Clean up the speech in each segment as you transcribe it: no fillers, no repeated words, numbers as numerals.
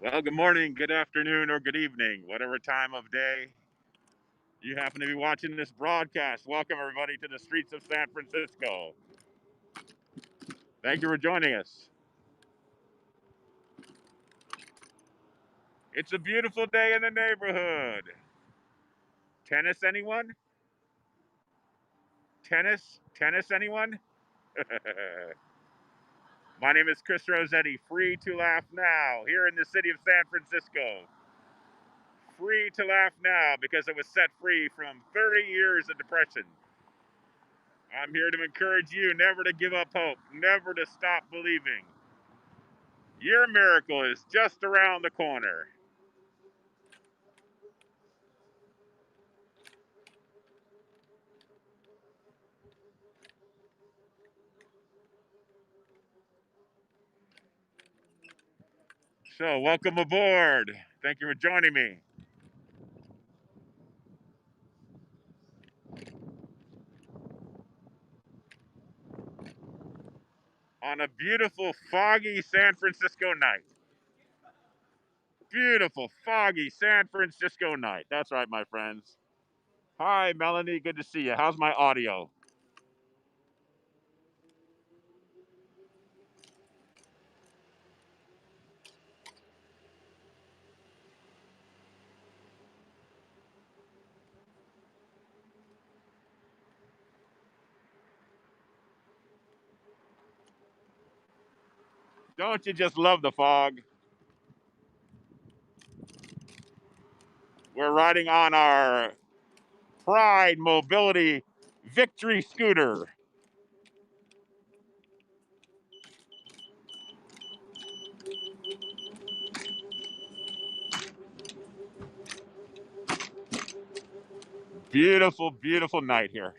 Well, good morning, good afternoon, or good evening, whatever time of day you happen to be watching this broadcast. Welcome, everybody, to the streets of San Francisco. Thank you for joining us. It's a beautiful day in the neighborhood. Tennis, anyone? Tennis, anyone? My name is Chris Rossetti, free to laugh now, here in the city of San Francisco. Free to laugh now because it was set free from 30 years of depression. I'm here to encourage you never to give up hope, never to stop believing. Your miracle is just around the corner. So, welcome aboard. Thank you for joining me. On a beautiful, foggy San Francisco night. Beautiful, foggy San Francisco night. That's right, my friends. Hi, Melanie. Good to see you. How's my audio? Don't you just love the fog? We're riding on our Pride Mobility Victory Scooter. Beautiful, beautiful night here.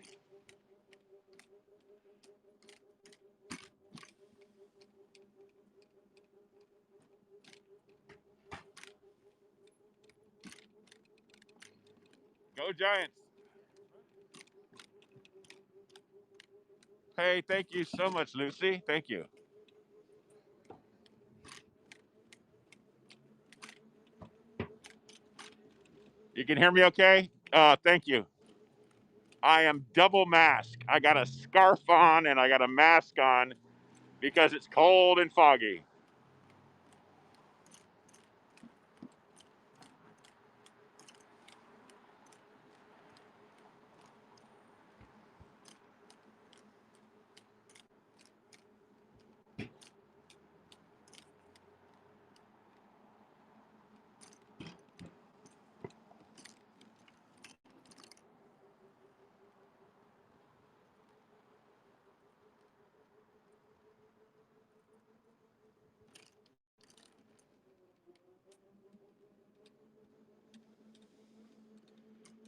Go Giants. Hey, thank you so much, Lucy. Thank you. You can hear me okay? Thank you. I am double masked. I got a scarf on and I got a mask on because it's cold and foggy.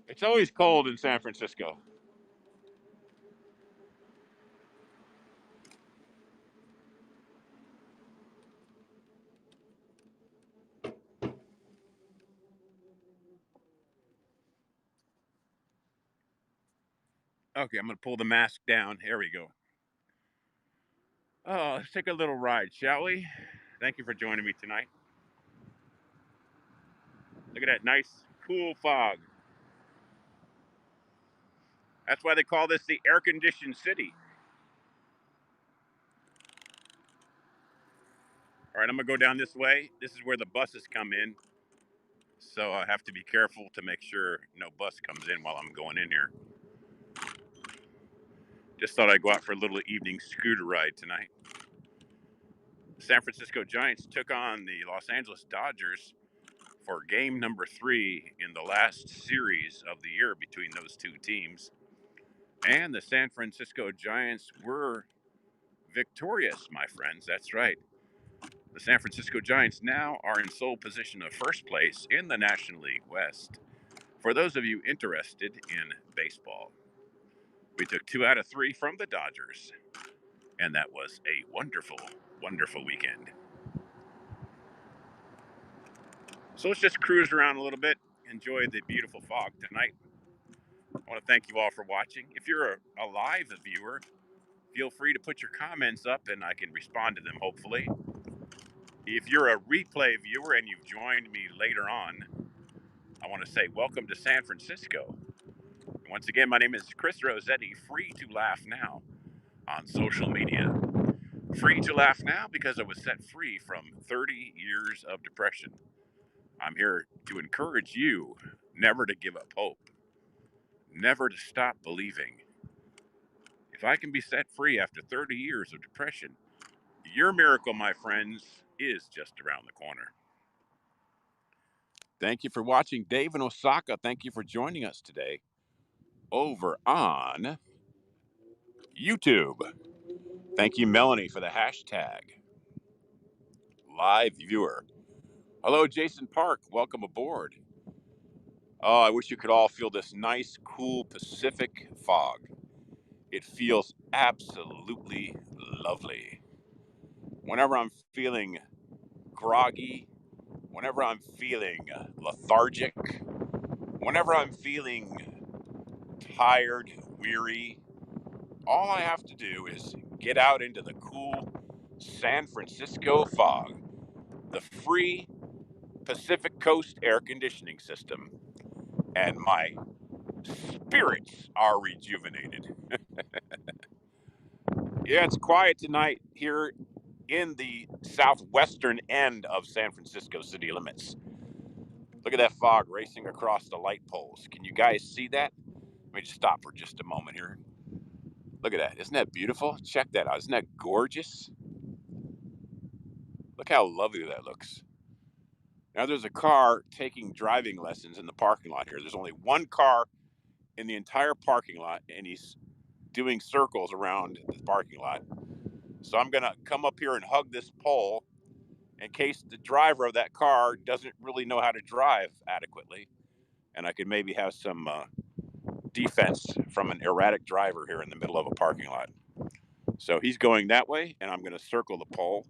It's always cold in San Francisco. Okay, I'm going to pull the mask down. Here we go. Oh, let's take a little ride, shall we? Thank you for joining me tonight. Look at that nice, cool fog. That's why they call this the air conditioned city. All right, I'm going to go down this way. This is where the buses come in. So I have to be careful to make sure no bus comes in while I'm going in here. Just thought I'd go out for a little evening scooter ride tonight. San Francisco Giants took on the Los Angeles Dodgers for game number 3 in the last series of the year between those two teams. And the San Francisco Giants were victorious, my friends. That's right. The San Francisco Giants now are in sole position of first place in the National League West. For those of you interested in baseball, we took 2 out of 3 from the Dodgers, and that was a wonderful, wonderful weekend. So let's just cruise around a little bit, enjoy the beautiful fog tonight. I want to thank you all for watching. If you're a live viewer, feel free to put your comments up and I can respond to them, hopefully. If you're a replay viewer and you've joined me later on, I want to say welcome to San Francisco. Once again, my name is Chris Rossetti, free to laugh now on social media. Free to laugh now because I was set free from 30 years of depression. I'm here to encourage you never to give up hope, never to stop believing. If I can be set free after 30 years of depression, your miracle, my friends, is just around the corner. Thank you for watching Dave in Osaka. Thank you for joining us today over on YouTube. Thank you, Melanie, for the hashtag live viewer. Hello, Jason Park. Welcome aboard. Oh, I wish you could all feel this nice, cool Pacific fog. It feels absolutely lovely. Whenever I'm feeling groggy, whenever I'm feeling lethargic, whenever I'm feeling tired, weary, all I have to do is get out into the cool San Francisco fog, the free Pacific Coast air conditioning system, and my spirits are rejuvenated. Yeah, it's quiet tonight here in the southwestern end of San Francisco city limits. Look at that fog racing across the light poles. Can you guys see that? Let me just stop for just a moment here. Look at that. Isn't that beautiful? Check that out. Isn't that gorgeous? Look how lovely that looks. Now there's a car taking driving lessons in the parking lot here. There's only one car in the entire parking lot, and he's doing circles around the parking lot. So I'm going to come up here and hug this pole in case the driver of that car doesn't really know how to drive adequately. And I could maybe have some defense from an erratic driver here in the middle of a parking lot. So he's going that way, and I'm going to circle the pole.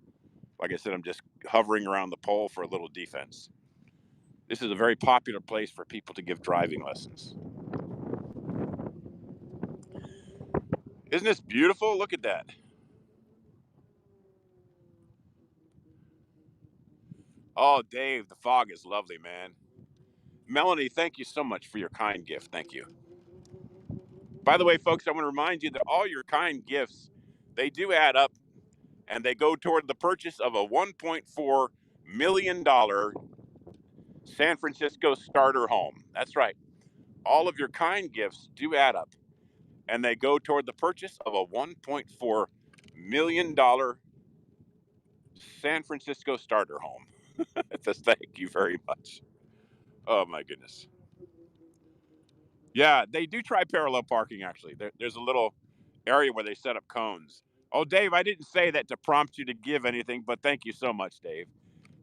Like I said, I'm just hovering around the pole for a little defense. This is a very popular place for people to give driving lessons. Isn't this beautiful? Look at that. Oh, Dave, the fog is lovely, man. Melanie, thank you so much for your kind gift. Thank you. By the way, folks, I want to remind you that all your kind gifts, they do add up, and they go toward the purchase of a $1.4 million San Francisco starter home. That's right. All of your kind gifts do add up, and they go toward the purchase of a $1.4 million San Francisco starter home. Thank you very much. Oh, my goodness. Yeah, they do try parallel parking, actually. There's a little area where they set up cones. Oh, Dave, I didn't say that to prompt you to give anything, but thank you so much, Dave.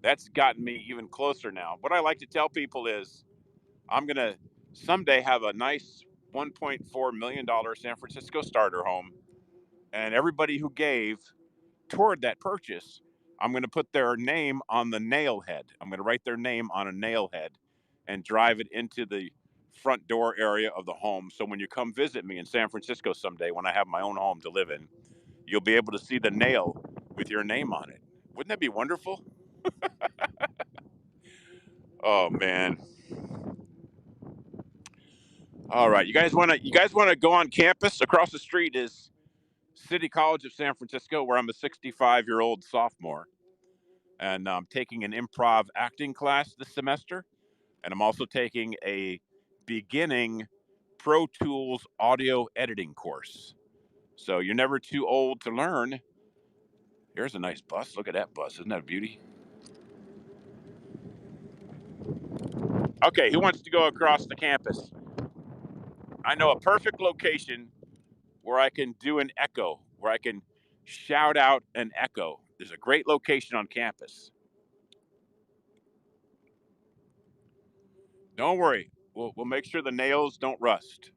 That's gotten me even closer now. What I like to tell people is I'm going to someday have a nice $1.4 million San Francisco starter home, and everybody who gave toward that purchase, I'm going to put their name on the nail head. I'm going to write their name on a nail head and drive it into the front door area of the home. So when you come visit me in San Francisco someday, when I have my own home to live in, you'll be able to see the nail with your name on it. Wouldn't that be wonderful? Oh man. All right, you guys want to go on campus? Across the street is City College of San Francisco, where I'm a 65-year-old sophomore, and I'm taking an improv acting class this semester, and I'm also taking a beginning Pro Tools audio editing course. So you're never too old to learn. Here's a nice bus. Look at that bus. Isn't that a beauty? Okay, who wants to go across the campus? I know a perfect location where I can do an echo, where I can shout out an echo. There's a great location on campus. Don't worry. We'll make sure the nails don't rust.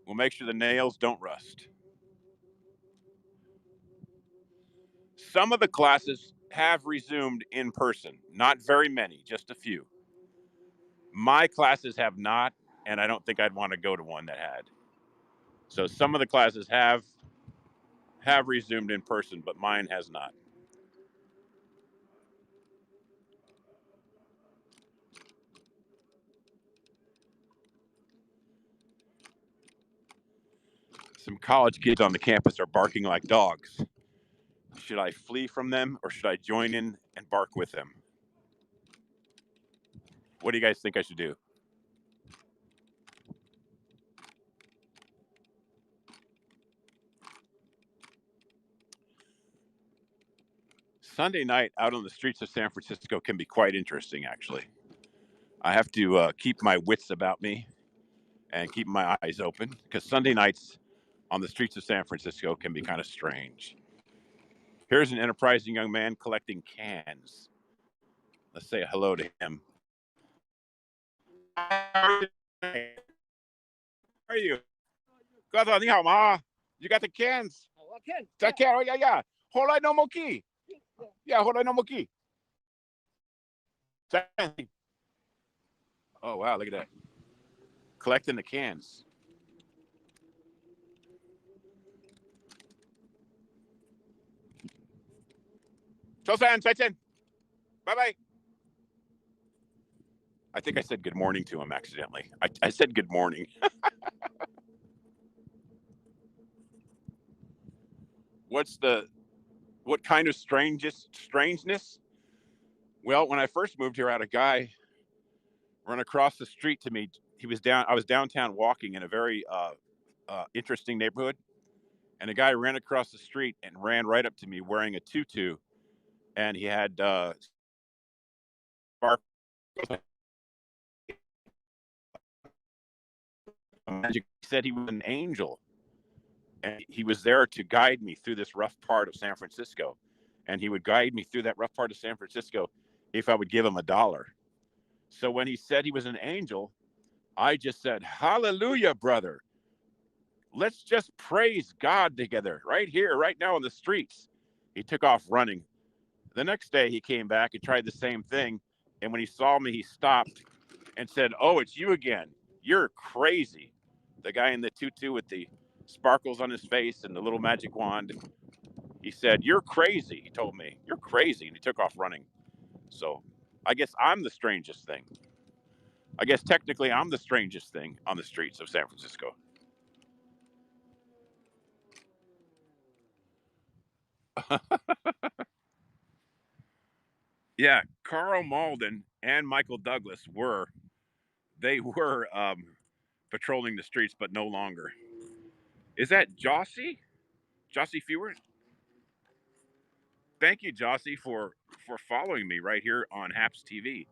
We'll make sure the nails don't rust. Some of the classes have resumed in person. Not very many, just a few. My classes have not, and I don't think I'd want to go to one that had. So some of the classes have resumed in person, but mine has not. Some college kids on the campus are barking like dogs. Should I flee from them or should I join in and bark with them? What do you guys think I should do? Sunday night out on the streets of San Francisco can be quite interesting, actually. I have to keep my wits about me and keep my eyes open because Sunday nights on the streets of San Francisco can be kind of strange. Here's an enterprising young man collecting cans. Let's say hello to him. How are you? 哥哥你好吗? You got the cans? The can? Oh yeah, yeah. Horai no moki. Yeah, horai no moki. Oh wow, look at that. Collecting the cans. Chosan, Saichen. Bye-bye. I think I said good morning to him accidentally. I said good morning. What kind of strangeness? Well, when I first moved here, I had a guy run across the street to me. I was downtown walking in a very interesting neighborhood, and a guy ran across the street and ran right up to me wearing a tutu, and he had sparkles. He said he was an angel, and he was there to guide me through this rough part of San Francisco, and he would guide me through that rough part of San Francisco if I would give him $1. So when he said he was an angel, I just said, hallelujah, brother. Let's just praise God together right here, right now on the streets. He took off running. The next day he came back and tried the same thing. And when he saw me, he stopped and said, oh, it's you again. You're crazy. The guy in the tutu with the sparkles on his face and the little magic wand. He said, you're crazy. He told me, you're crazy. And he took off running. So I guess I'm the strangest thing. I guess technically I'm the strangest thing on the streets of San Francisco. Yeah, Carl Malden and Michael Douglas were patrolling the streets, but no longer. Is that Jossie? Jossie Fewer? Thank you, Jossie, for following me right here on Haps TV.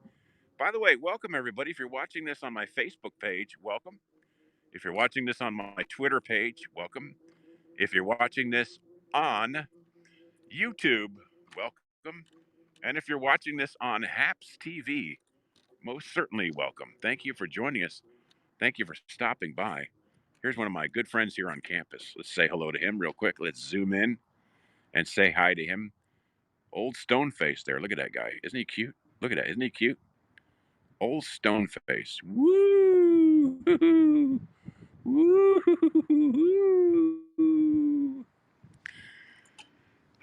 By the way, welcome everybody. If you're watching this on my Facebook page, welcome. If you're watching this on my Twitter page, welcome. If you're watching this on YouTube, welcome. And if you're watching this on Haps TV, most certainly welcome. Thank you for joining us. Thank you for stopping by. Here's one of my good friends here on campus. Let's say hello to him real quick. Let's zoom in and say hi to him. Old stone face there. Look at that guy. Isn't he cute? Look at that. Isn't he cute? Old stone face. Woo! Woo!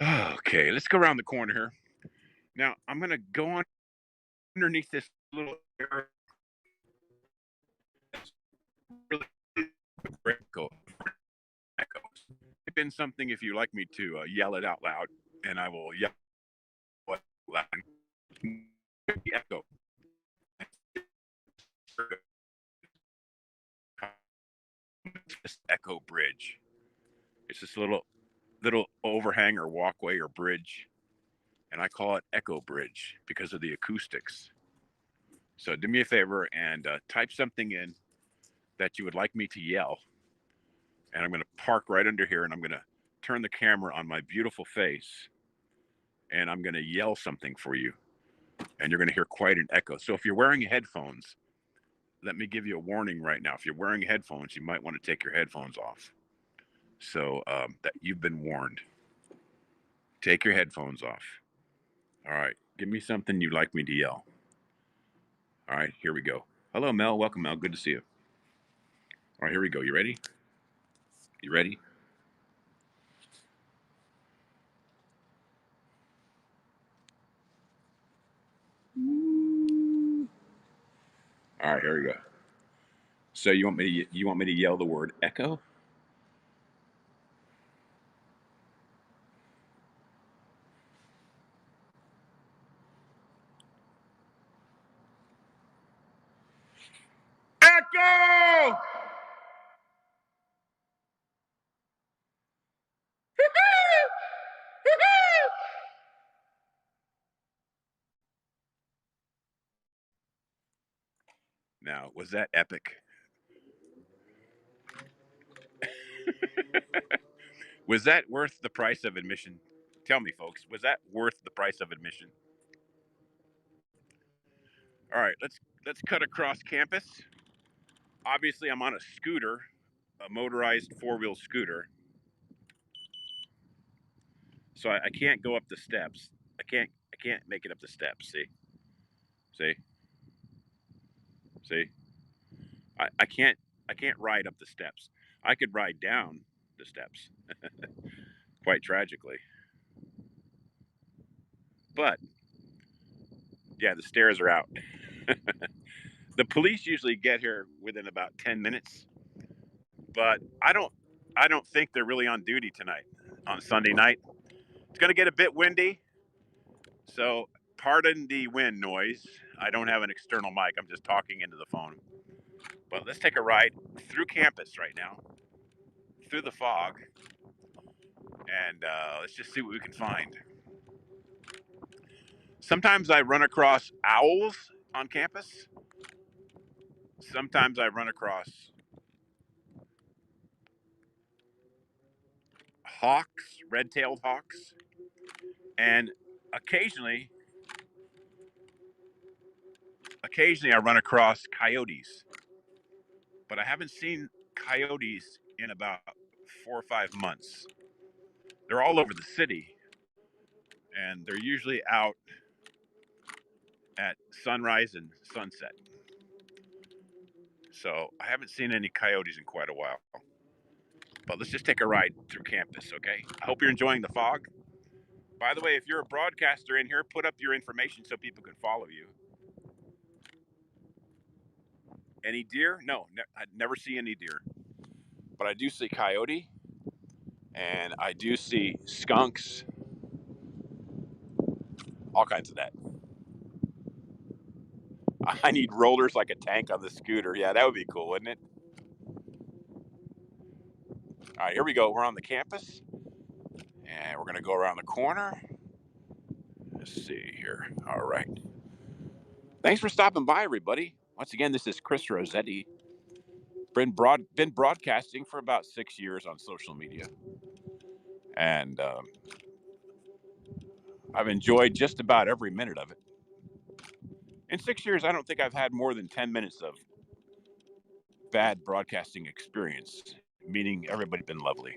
Okay, let's go around the corner here. Now, I'm going to go on underneath this little area. Really echo. Type in something if you like me to yell it out loud, and I will yell it loud. Echo. This Echo Bridge. It's this little overhang or walkway or bridge, and I call it Echo Bridge because of the acoustics. So do me a favor and type something in that you would like me to yell, and I'm going to park right under here, and I'm going to turn the camera on my beautiful face, and I'm going to yell something for you, and you're going to hear quite an echo. So if you're wearing headphones, let me give you a warning right now. If you're wearing headphones, you might want to take your headphones off. So that you've been warned. Take your headphones off. All right. Give me something you'd like me to yell. All right. Here we go. Hello, Mel. Welcome, Mel. Good to see you. All right. Here we go. You ready? You ready? All right. Here we go. So you want me to yell the word echo? Now, was that epic? Was that worth the price of admission? Tell me, folks, was that worth the price of admission? All right, let's cut across campus. Obviously, I'm on a scooter, a motorized four-wheel scooter, so I can't go up the steps. I can't make it up the steps. See, see. I can't ride up the steps. I could ride down the steps, quite tragically. But yeah, the stairs are out. The police usually get here within about 10 minutes, but I don't think they're really on duty tonight on Sunday night. It's going to get a bit windy, so pardon the wind noise. I don't have an external mic. I'm just talking into the phone. But let's take a ride through campus right now, through the fog, and let's just see what we can find. Sometimes I run across owls on campus. Sometimes I run across hawks, red-tailed hawks, and occasionally I run across coyotes. But I haven't seen coyotes in about 4 or 5 months. They're all over the city, and they're usually out at sunrise and sunset. So I haven't seen any coyotes in quite a while. But let's just take a ride through campus, okay? I hope you're enjoying the fog. By the way, if you're a broadcaster in here, put up your information so people can follow you. Any deer? No, I never see any deer. But I do see coyote, and I do see skunks, all kinds of that. I need rollers like a tank on the scooter. Yeah, that would be cool, wouldn't it? All right, here we go. We're on the campus, and we're going to go around the corner. Let's see here. All right. Thanks for stopping by, everybody. Once again, this is Chris Rossetti. Been broadcasting for about 6 years on social media, and I've enjoyed just about every minute of it. In 6 years, I don't think I've had more than 10 minutes of bad broadcasting experience, meaning everybody's been lovely.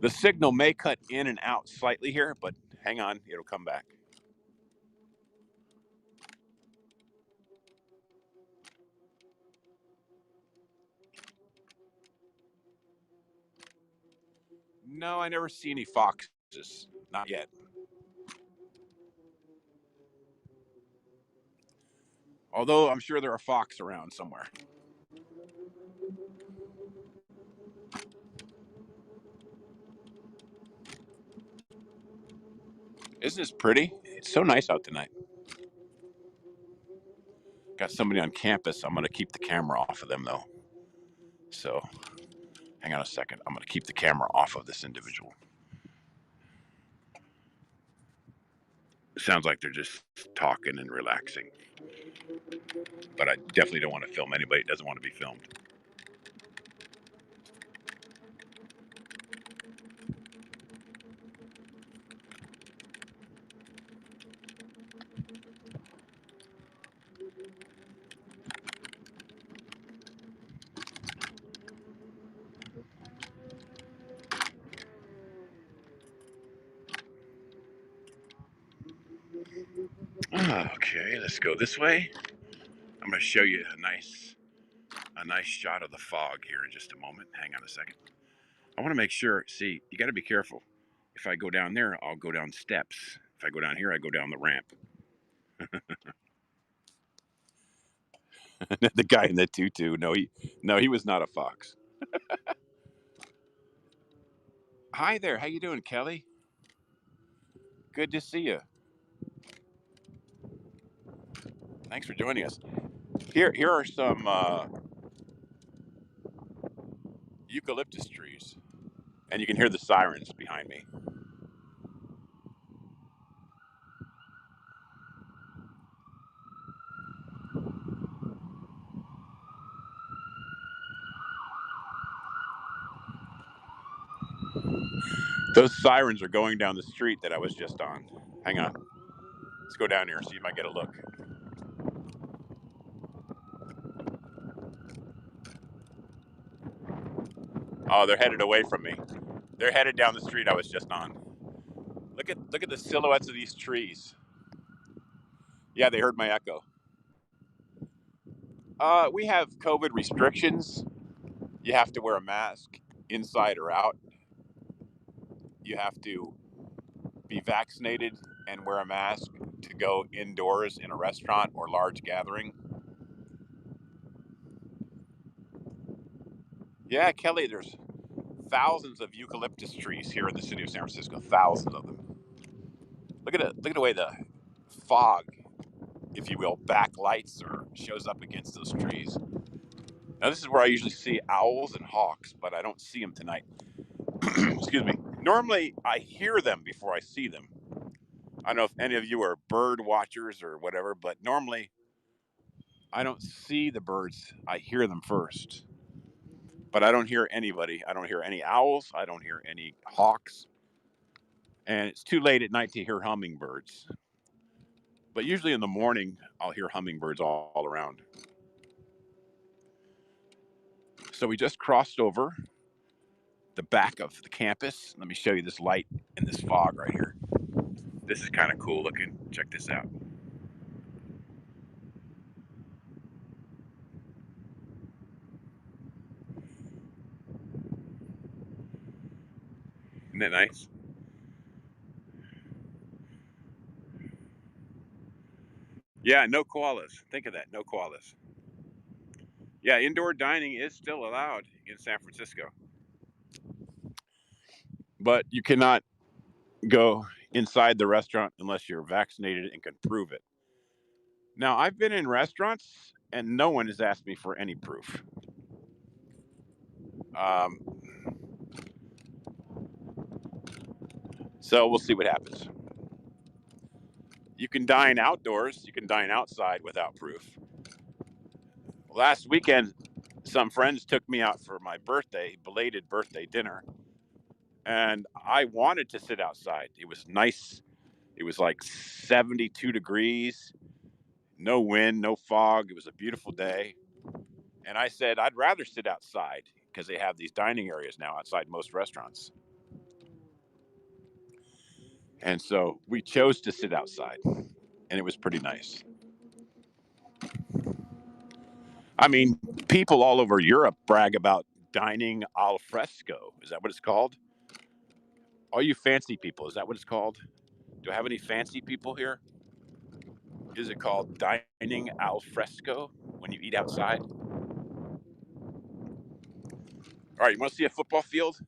The signal may cut in and out slightly here, but hang on, it'll come back. No, I never see any foxes. Not yet. Although I'm sure there are fox around somewhere. Isn't this pretty? It's so nice out tonight. Got somebody on campus. I'm going to keep the camera off of them, though. So hang on a second. I'm going to keep the camera off of this individual. It sounds like they're just talking and relaxing. But I definitely don't want to film anybody that doesn't want to be filmed. Okay, let's go this way. I'm going to show you a nice shot of the fog here in just a moment. Hang on a second. I want to make sure. See, you got to be careful. If I go down there, I'll go down steps. If I go down here, I go down the ramp. The guy in the tutu. No, he was not a fox. Hi there. How you doing, Kelly? Good to see you. Thanks for joining us. Here are some eucalyptus trees, and you can hear the sirens behind me. Those sirens are going down the street that I was just on. Hang on. Let's go down here and see if I get a look. Oh, they're headed away from me. They're headed down the street I was just on. Look at the silhouettes of these trees. Yeah, they heard my echo. We have COVID restrictions. You have to wear a mask inside or out. You have to be vaccinated and wear a mask to go indoors in a restaurant or large gathering. Yeah, Kelly, there's thousands of eucalyptus trees here in the city of San Francisco. Thousands of them. Look at the way the fog, if you will, backlights or shows up against those trees. Now this is where I usually see owls and hawks, but I don't see them tonight. Excuse me. Normally I hear them before I see them. I don't know if any of you are bird watchers or whatever, but normally I don't see the birds. I hear them first. But I don't hear anybody. I don't hear any owls. I don't hear any hawks. And it's too late at night to hear hummingbirds. But usually in the morning, I'll hear hummingbirds all around. So we just crossed over the back of the campus. Let me show you this light and this fog right here. This is kind of cool looking. Check this out. Isn't that nice? Yeah, no koalas. Think of that, no koalas. Yeah, indoor dining is still allowed in San Francisco. But you cannot go inside the restaurant unless you're vaccinated and can prove it. Now, I've been in restaurants and no one has asked me for any proof. Um, so we'll see what happens. You can dine outdoors, you can dine outside without proof. Last weekend, some friends took me out for my birthday, belated birthday dinner, and I wanted to sit outside. It was nice. It was like 72 degrees, no wind, no fog. It was a beautiful day. And I said, I'd rather sit outside because they have these dining areas now outside most restaurants. And so we chose to sit outside, and it was pretty nice. I mean, people all over Europe brag about dining al fresco. Is that what it's called? All you fancy people, is that what it's called? Do I have any fancy people here? Is it called dining al fresco when you eat outside? All right, you want to see a football field?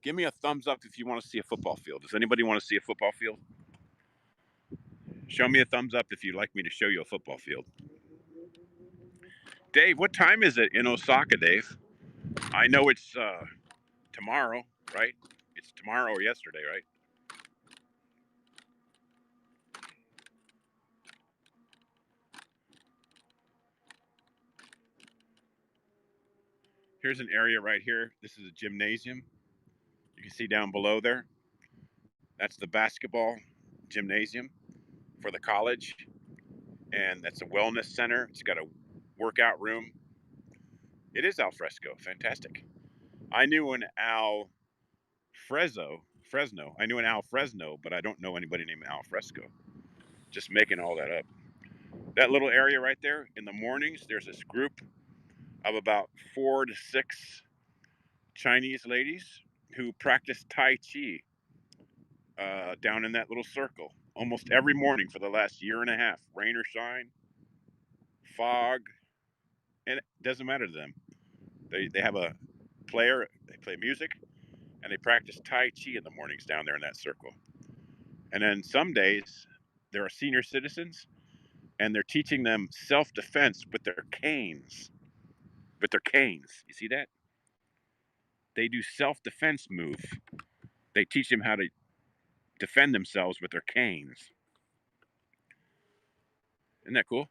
Give me a thumbs up if you want to see a football field. Does anybody want to see a football field? Show me a thumbs up if you'd like me to show you a football field. Dave, what time is it in Osaka, Dave? I know it's tomorrow, right? It's tomorrow or yesterday, right? Here's an area right here. This is a gymnasium. You can see down below there. That's the basketball gymnasium for the college. And that's a wellness center. It's got a workout room. It is al fresco. Fantastic. I knew an Al Fresno. I knew an Al Fresno, but I don't know anybody named Al Fresco. Just making all that up. That little area right there, in the mornings, there's this group of about 4 to 6 Chinese ladies who practice Tai Chi down in that little circle almost every morning for the last year and a half, rain or shine, fog, and it doesn't matter to them. They have a player, they play music, and they practice Tai Chi in the mornings down there in that circle. And then some days there are senior citizens and they're teaching them self-defense with their canes. With their canes. You see that? They do self-defense move. They teach them how to defend themselves with their canes. Isn't that cool?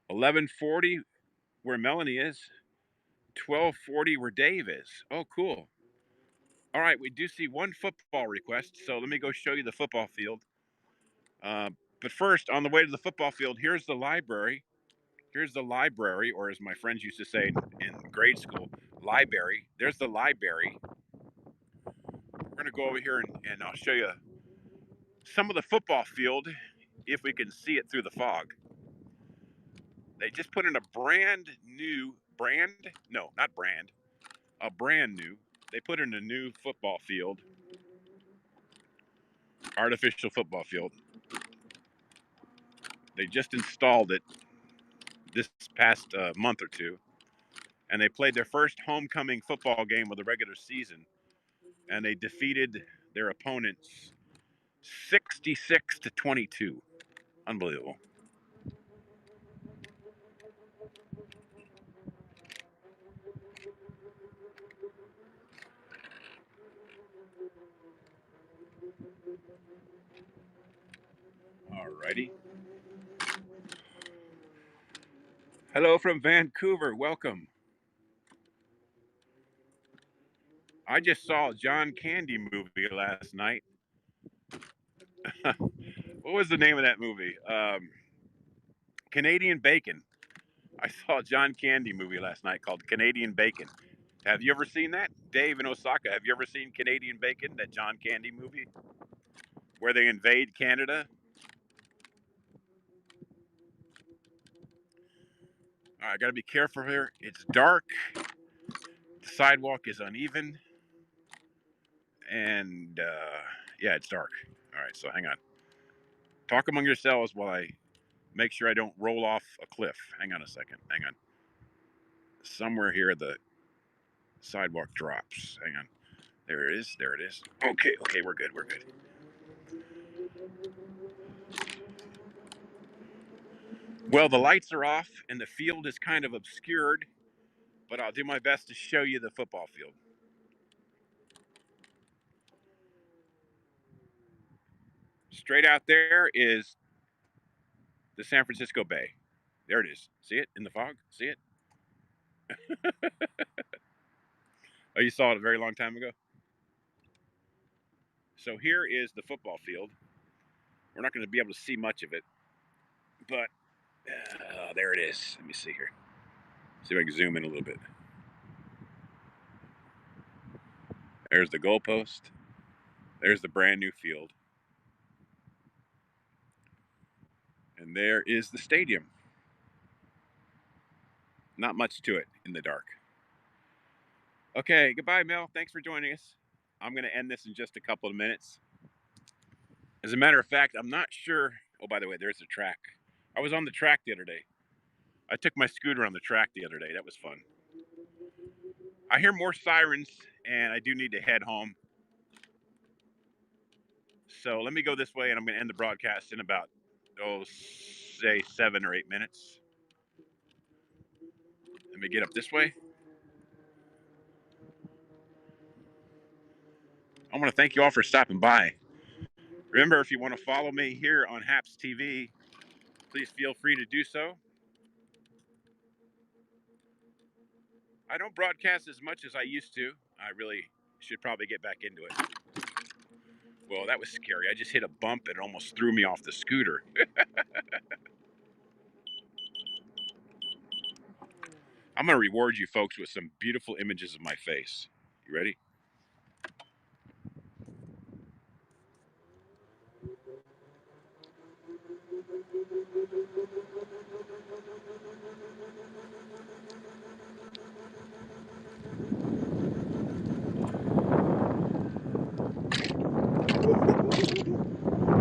1140 where Melanie is. 1240 where Dave is. Oh, cool. All right, we do see one football request, so let me go show you the football field. But first, on the way to the football field, here's the library. Here's the library, or as my friends used to say in grade school, library. There's the library. We're going to go over here and I'll show you some of the football field if we can see it through the fog. They just put in a brand new, they put in a new football field, artificial football field. They just installed it this past month or two, and they played their first homecoming football game of the regular season, and they defeated their opponents 66-22. Unbelievable. Alrighty. Hello from Vancouver. Welcome. I just saw a John Candy movie last night. What was the name of that movie? Canadian Bacon. I saw a John Candy movie last night called Canadian Bacon. Have you ever seen that? Dave in Osaka, have you ever seen Canadian Bacon, that John Candy movie? Where they invade Canada? I got to be careful here. It's dark. The sidewalk is uneven. And yeah, it's dark. All right, so hang on. Talk among yourselves while I make sure I don't roll off a cliff. Hang on a second. Hang on. Somewhere here the sidewalk drops. Hang on. There it is. There it is. Okay, we're good. We're good. Well, the lights are off and the field is kind of obscured, but I'll do my best to show you the football field. Straight out there is the San Francisco Bay. There it is. See it in the fog? See it? Oh, you saw it a very long time ago? So here is the football field. We're not going to be able to see much of it, but there it is. Let me see here. See if I can zoom in a little bit. There's the goalpost. There's the brand new field. And there is the stadium. Not much to it in the dark. Okay, goodbye, Mel. Thanks for joining us. I'm going to end this in just a couple of minutes. As a matter of fact, I'm not sure. Oh, by the way, there's the track. I was on the track the other day. I took my scooter on the track the other day. That was fun. I hear more sirens, and I do need to head home. So let me go this way, and I'm going to end the broadcast in about, say 7 or 8 minutes. Let me get up this way. I want to thank you all for stopping by. Remember, if you want to follow me here on Haps TV, please feel free to do so. I don't broadcast as much as I used to. I really should probably get back into it. Well, that was scary. I just hit a bump and it almost threw me off the scooter. I'm going to reward you folks with some beautiful images of my face. You ready?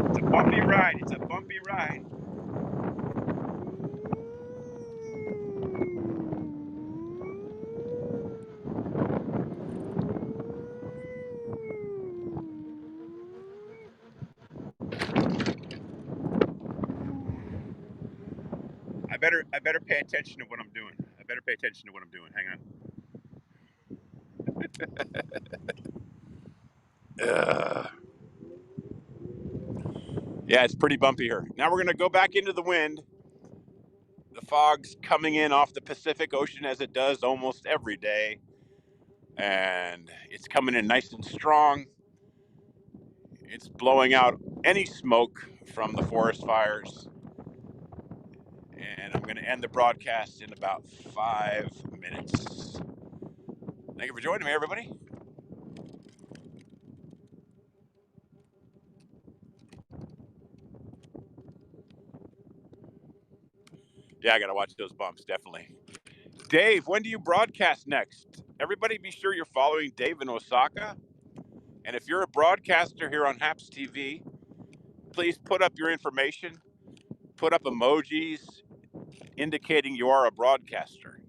It's a bumpy ride. It's a bumpy ride. I better pay attention to what I'm doing. Hang on. Yeah, it's pretty bumpy here. Now we're going to go back into the wind. The fog's coming in off the Pacific Ocean as it does almost every day. and it's coming in nice and strong. It's blowing out any smoke from the forest fires. And I'm going to end the broadcast in about 5 minutes. Thank you for joining me, everybody. Yeah, I got to watch those bumps, definitely. Dave, when do you broadcast next? Everybody be sure you're following Dave in Osaka. And if you're a broadcaster here on Haps TV, please put up your information, put up emojis indicating you are a broadcaster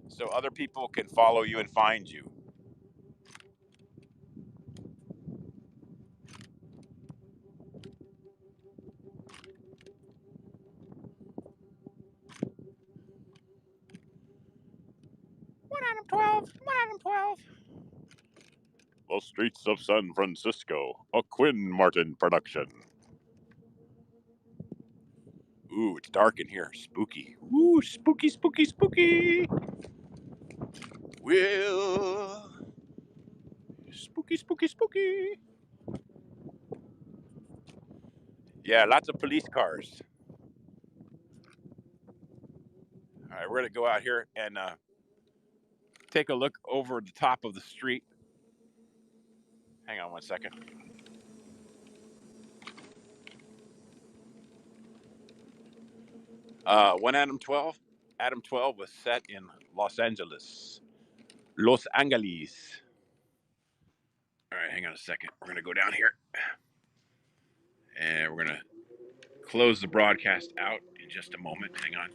so other people can follow you and find you. One Adam 12, 1 Adam 12. The Streets of San Francisco, a Quinn Martin production. Ooh, it's dark in here. Spooky. Ooh, spooky, spooky, spooky. Well, spooky, spooky, spooky. Yeah, lots of police cars. All right, we're going to go out here and take a look over the top of the street. Hang on one second. When Adam 12? Adam 12 was set in Los Angeles. Los Angeles. All right, hang on a second. We're going to go down here. And we're going to close the broadcast out in just a moment. Hang on.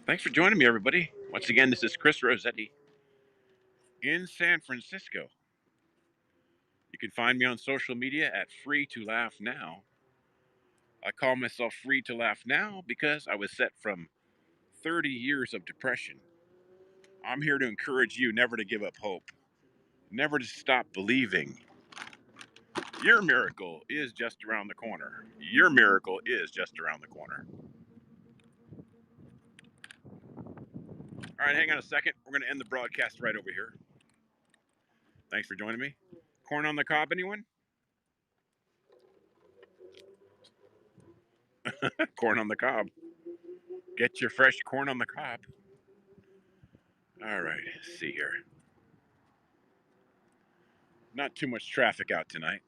Thanks for joining me, everybody. Once again, this is Chris Rossetti in San Francisco. You can find me on social media at Free to Laugh Now. I call myself Free to Laugh Now because I was set from 30 years of depression. I'm here to encourage you never to give up hope, never to stop believing. Your miracle is just around the corner. Your miracle is just around the corner. All right, hang on a second. We're going to end the broadcast right over here. Thanks for joining me. Corn on the cob, anyone? Corn on the cob. Get your fresh corn on the cob. All right, let's see here. Not too much traffic out tonight.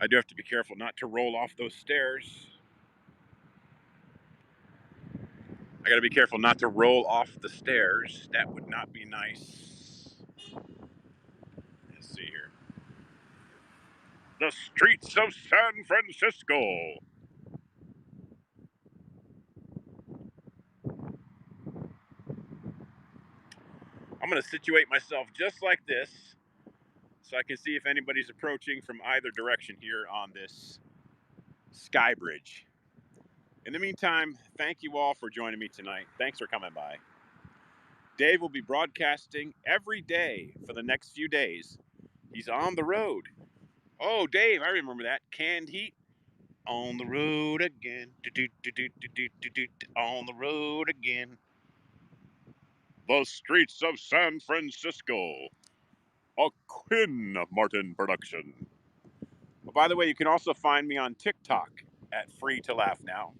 I do have to be careful not to roll off those stairs. I got to be careful not to roll off the stairs. That would not be nice. Let's see here. The streets of San Francisco. I'm going to situate myself just like this so I can see if anybody's approaching from either direction here on this sky bridge. In the meantime, thank you all for joining me tonight. Thanks for coming by. Dave will be broadcasting every day for the next few days. He's on the road. Oh, Dave, I remember that. Canned Heat. On the road again. On the road again. The Streets of San Francisco. A Quinn Martin production. Oh, by the way, you can also find me on TikTok at Free to Laugh Now,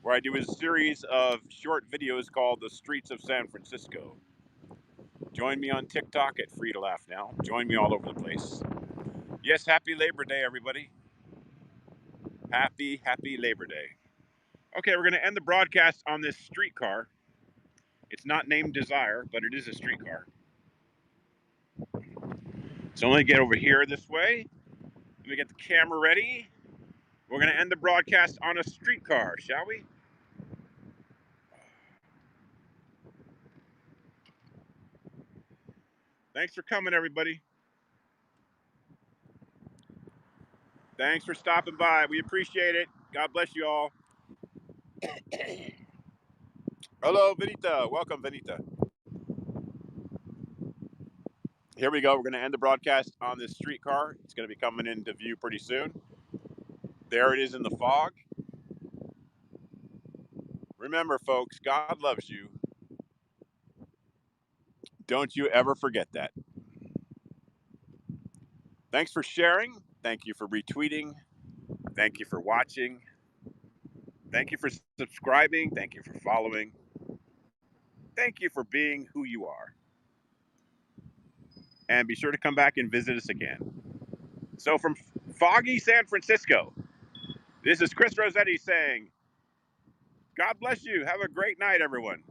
where I do a series of short videos called The Streets of San Francisco. Join me on TikTok at Free to Laugh Now. Join me all over the place. Yes, happy Labor Day, everybody. Happy Labor Day. Okay, we're going to end the broadcast on this streetcar. It's not named Desire, but it is a streetcar. So let me get over here this way. Let me get the camera ready. We're going to end the broadcast on a streetcar, shall we? Thanks for coming, everybody. Thanks for stopping by. We appreciate it. God bless you all. Hello, Venita. Welcome, Venita. Here we go. We're going to end the broadcast on this streetcar. It's going to be coming into view pretty soon. There it is in the fog. Remember, folks, God loves you. Don't you ever forget that. Thanks for sharing. Thank you for retweeting. Thank you for watching. Thank you for subscribing. Thank you for following. Thank you for being who you are. And be sure to come back and visit us again. So from Foggy, San Francisco, this is Chris Rossetti saying, God bless you. Have a great night, everyone.